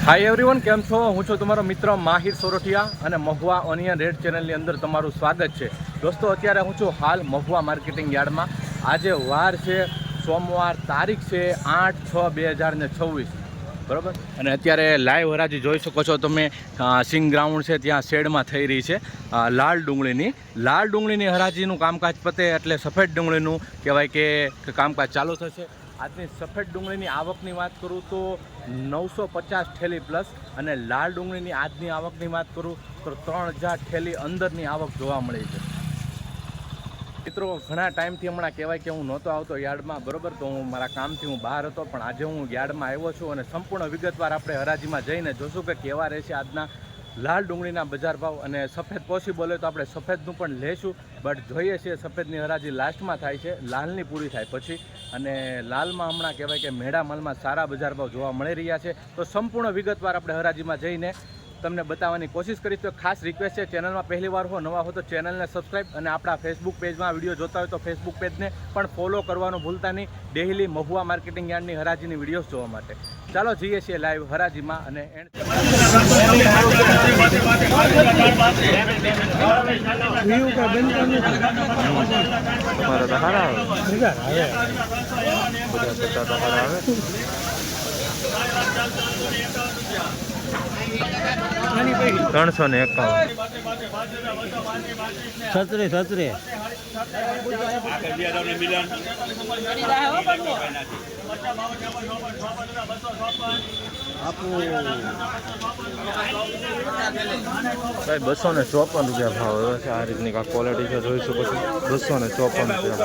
Hi everyone, કેમ છો? હું છું તમારો મિત્ર માહિર સોરઠિયા અને મહુવા ઓનિયન રેડ ચેનલની અંદર તમારું સ્વાગત છે. દોસ્તો, અત્યારે હું છું હાલ મહુવા માર્કેટિંગ યાર્ડમાં. આજે વાર છે સોમવાર, તારીખ છે 8/6/2026, બરાબર. અને અત્યારે લાઈવ હરાજી જોઈ શકો છો તમે. સિંગ ગ્રાઉન્ડ છે ત્યાં શેડમાં થઈ રહી છે લાલ ડુંગળીની હરાજીનું કામકાજ પતે એટલે સફેદ ડુંગળીનું કહેવાય કે કામકાજ ચાલુ થશે. આજની સફેદ ડુંગળીની આવકની વાત કરું તો 950 ઠેલી પ્લસ, અને લાલ ડુંગળીની આજની આવકની વાત કરું તો 3000 ઠેલી અંદરની આવક જોવા મળી છે. મિત્રો, ઘણા ટાઈમથી હમણાં કહેવાય કે હું નહોતો આવતો યાર્ડમાં, બરાબર. તો હું મારા કામથી હું બહાર હતો, પણ આજે હું યાર્ડમાં આવ્યો છું અને સંપૂર્ણ વિગતવાર આપણે હરાજીમાં જઈને જોશું કે કેવા રહેશે આજના લાલ ડુંગળીના બજાર ભાવ. અને સફેદ પોસિબલ હોય તો આપણે સફેદનું પણ લેશું, બટ જોઈએ છીએ સફેદની હરાજી લાસ્ટમાં થાય છે, લાલની પૂરી થાય પછી. અને લાલમાં હમણાં કહેવાય કે મેળા માલમાં સારા બજાર ભાવ જોવા મળી રહ્યા છે. તો સંપૂર્ણ વિગતવાર આપણે હરાજીમાં જઈને તમને બતાવવાની કોશિશ કરીશ. તો ખાસ રિક્વેસ્ટ છે, ચેનલમાં પહેલી વાર હો, નવા હો તો ચેનલને સબસ્ક્રાઈબ, અને આપણા ફેસબુક પેજમાં વિડીયો જોતા હોય તો ફેસબુક પેજને પણ ફોલો કરવાનું ભૂલતા નહીં, ડેઇલી મહુવા માર્કેટિંગ યાર્ડની હરાજીની વિડીયોઝ જોવા માટે. ચાલો જઈએ છીએ લાઈવ હરાજીમાં. અને છત્રી ભાઈ 254 રૂપિયા ભાવ એવો છે. આ રીતની કાંઈ ક્વોલિટી છે, જોઈ શકો છો. 254 ભાઈ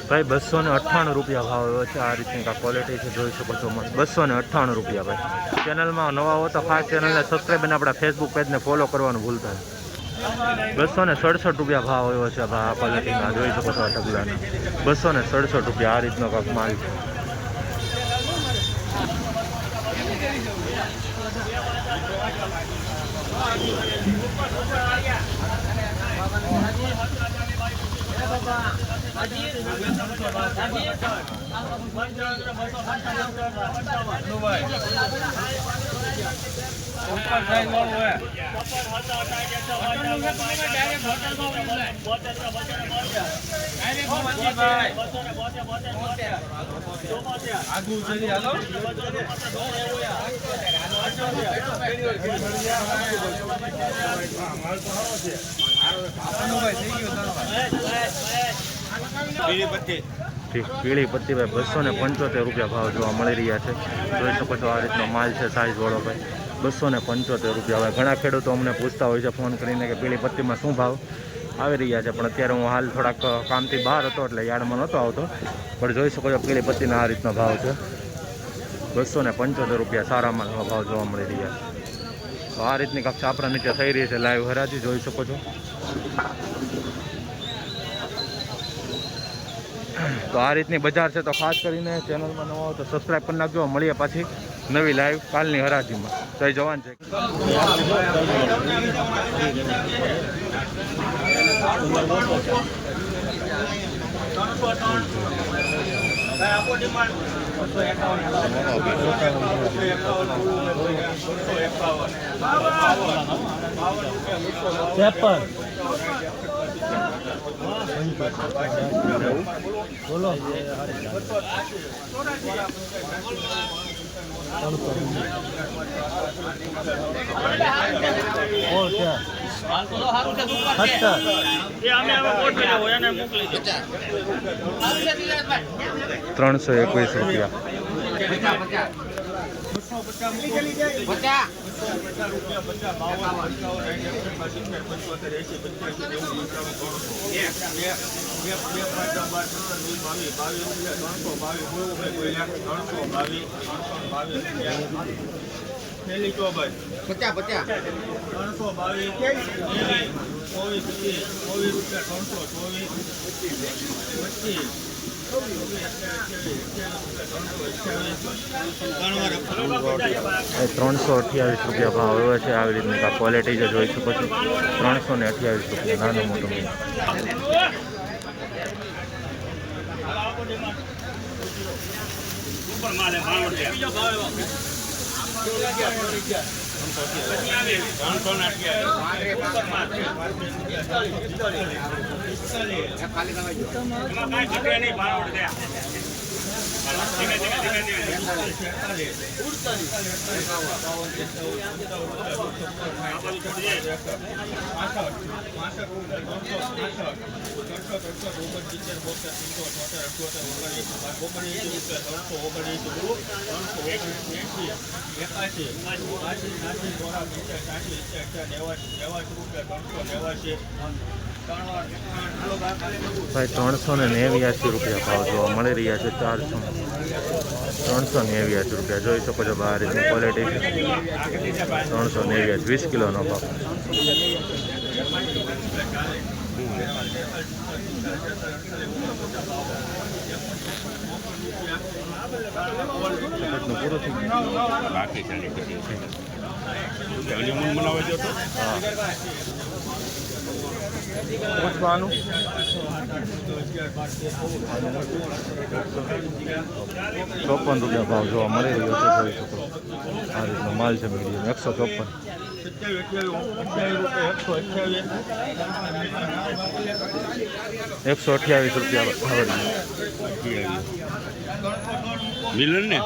298 રૂપિયા ભાવ એવો છે. આ રીતની કાંઈ ક્વોલિટી છે, જોઈ શકો છો. 298 રૂપિયા. ભાઈ, ચેનલમાં નવા હો તો ખાસ ચેનલને સબસ્ક્રાઈબ અને આપણા ફેસબુક પેજને ફોલો કરવાનું ભૂલતા નહીં. 267 રૂપિયા ભાવ એવો છે. આ ક્વોલિટીમાં જોઈ શકો છો. આ ઢગલાના 267 રૂપિયા. આ રીતનો કાંક માલ છે. પીળી પત્તી ભાઈ 275 રૂપિયા ભાવ જોવા મળી રહ્યા છે. જોઈ શકો છો. આ રીતનો માલ છે, સાઈઝ વાળો. ભાઈ 275 રૂપિયા. હવે ઘણા ખેડૂતો અમને પૂછતા હોય છે ફોન કરીને કે પીળી પત્તીમાં શું ભાવ આવી રહ્યા છે, પણ અત્યારે હું હાલ થોડાક કામથી બહાર હતો એટલે યાર્ડમાં નહોતો આવતો. પણ જોઈ શકો છો પીળી પત્તીના આ રીતનો ભાવ છે. 275 રૂપિયા સારા માલનો ભાવ જોવા મળી રહ્યા છે. તો આ રીતની કાંક છાપરા નીચે થઈ રહી છે લાઈવ હરાજી, જોઈ શકો છો. તો આ રીતની બજાર છે. તો ખાસ કરીને ચેનલમાં નવા હો તો સબસ્ક્રાઈબ કરી નાખજો. મળીએ પાછી નવી લાઈવ કાલની હરાજીમાં. જય જવાન છે. બોલો ₹321. ₹328 ભાવ આવ્યો છે. આવી રીતની આ ક્વોલિટી જે જોઈ શકો છો, ₹328 નાનો મોટો મીન. ભાઈ ₹389 ભાવ જોવા મળી રહ્યા છે. ₹389 જોઈ શકો છો. આ રીતની ક્વોલિટી છે. 389 20 કિલોનો ભાવ. પૂરું થઈ પૂછવાનું ₹54 ભાવ જોવા મળી રહ્યો છે. જોઈ શકો આ રીતનો માલ છે. મીડિયમ ₹154. ₹128 મિલન ને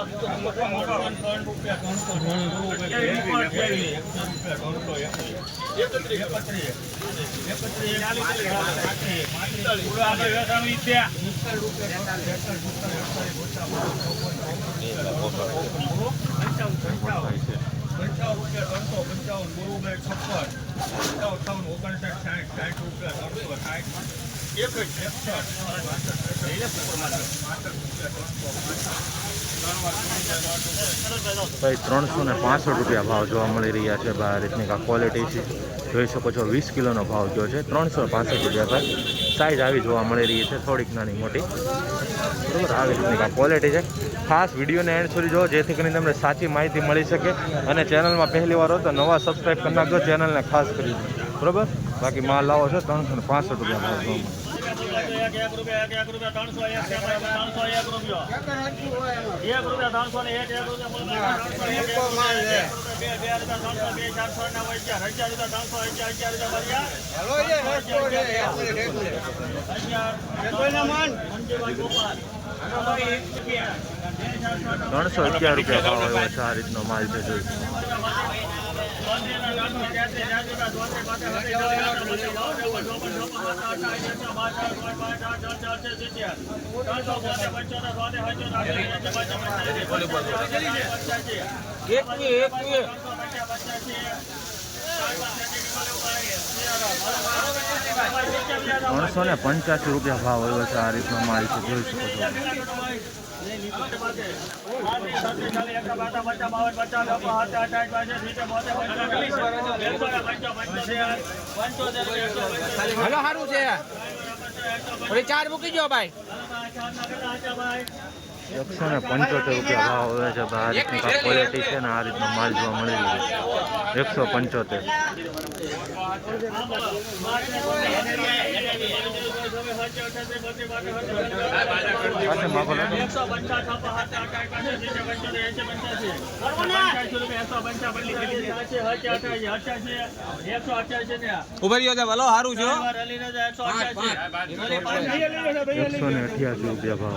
ભાઈ ₹365 ભાવ જોવા મળી રહ્યા છે. આ રીતની આ ક્વોલિટી છે. જોઈ શકો છો 20 કિલોનો ભાવ જો છે. ₹365 ભાઈ. સાઈઝ આવી જોવા મળી રહી છે, થોડીક નાની મોટી. બરાબર, આવી રીતની આ ક્વોલિટી છે. ખાસ વિડીયોને એન્ડ સુધી જો, જેથી કરીને તમને સાચી માહિતી મળી શકે. અને ચેનલમાં પહેલી વાર હો તો નવા સબસ્ક્રાઈબ કરી નાખજો ચેનલને ખાસ કરી. બરાબર, બાકી માલ લાવો છો ₹365 ભાવ જોવા. ₹311 ભાવ આવ્યો છે. આ રીતનો માલ છે. જોઈ ₹385 ભાવ આવ્યો છે. આ રીતનો માલ છે. જોઈ શકો છો. સારું છે. ચાર મૂકી જો ભાઈ. ₹175 ભાવ આવે છે. આ રીતની ક્વોલિટી છે ને આ રીતનો માલ જોવા મળી રહ્યો છે. 175. ઉભરી ગયો ભલો સારું છે. ₹188 ભાવ.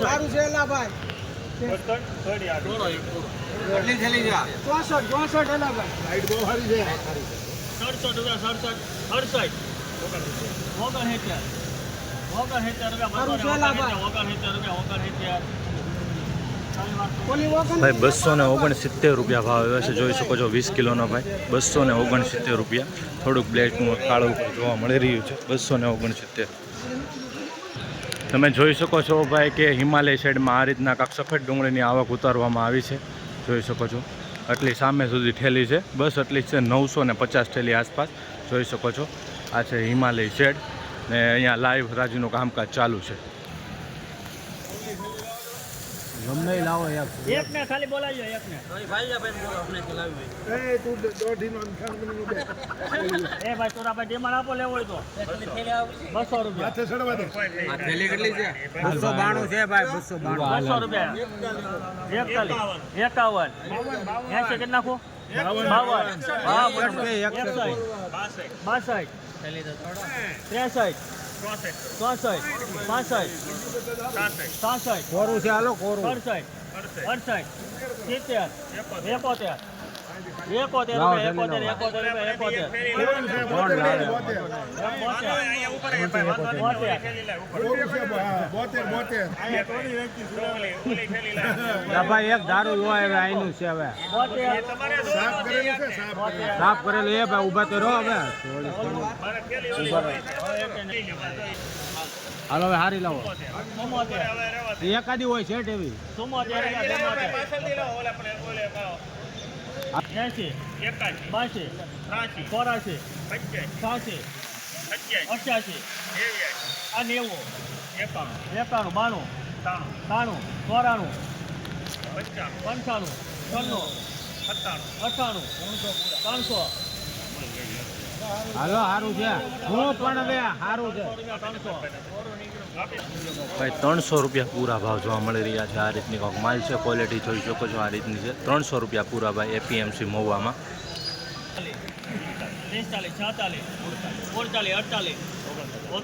સારું છે એલા ભાઈ. કેટલી થેલી છે? 64 એલા ભાઈ. લાઈટ બહુ સારી છે. 269 રૂપિયા ભાવ આવ્યો છે. જોઈ શકો છો 20 કિલોનો ભાઈ 269 રૂપિયા. થોડુંક બ્લેકનું કાળું જોવા મળી રહ્યું છે. 269. તમે જોઈ શકો છો ભાઈ કે હિમાલય સાઈડમાં આ રીતના કાંક સફેદ ડુંગળીની આવક ઉતારવામાં આવી છે. જોઈ શકો છો આટલી સામે સુધી ઠેલી છે. બસ આટલી છે 950 ઠેલી આસપાસ. જોઈ શકો છો આ છે હિમાલય શેડ ને અહીંયા લાઈવ રાજીનું કામકાજ ચાલુ છે. ગમે લાવો એક ને ખાલી બોલાવજો એક ને એ ભાઈ તોરા ડિમાન્ડ આપો લેવો હોય તો 200 રૂપિયા. આ થેલી કેટલી છે? 292 છે ભાઈ. 292 200 રૂપિયા 41 51 80 કેટલી નાખો 52 હા 61 62 63 64 65 66 કોરું છે હાલો કોરું. 68 68 70 71 ભાઈ એક દારૂ હોય હવે આઈનું છે હવે સાફ કરેલું એ ભાઈ ઉભા તો રહો હવે હાલો હવે હારી લાવો એકાદી હોય છે એવી 80 82 84 86 88 આ 90 91 92 93 94 95 96 98 300 હાલો સારું છે હું પણ હવે સારું છે ભાઈ 300 રૂપિયા પૂરા ભાવ જોવા મળી રહ્યા છે. આ રીતની કોઈક માલ છે. ક્વોલિટી જોઈ શકો છો આ રીતની છે. 300 રૂપિયા પૂરા ભાઈ એપીએમસી મહુવામાં. 46 46 48 48 59 50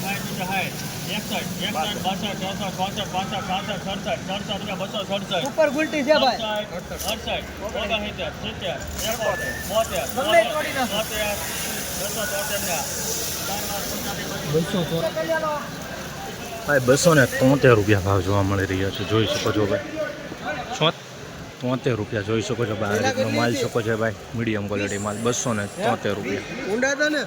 51 52 53 54 ઉપર ગુલટી છે ભાઈ. ભાઈ 273 રૂપિયા ભાવ જોવા મળી રહ્યા છે. જોઈ શકો છો ભાઈ 73 રૂપિયા જોઈ શકો છો ભાઈ. આ રીતનો માલ શકો છો ભાઈ મીડિયમ ક્વોલિટી માલ 273 રૂપિયા. ઊંડા હતા ને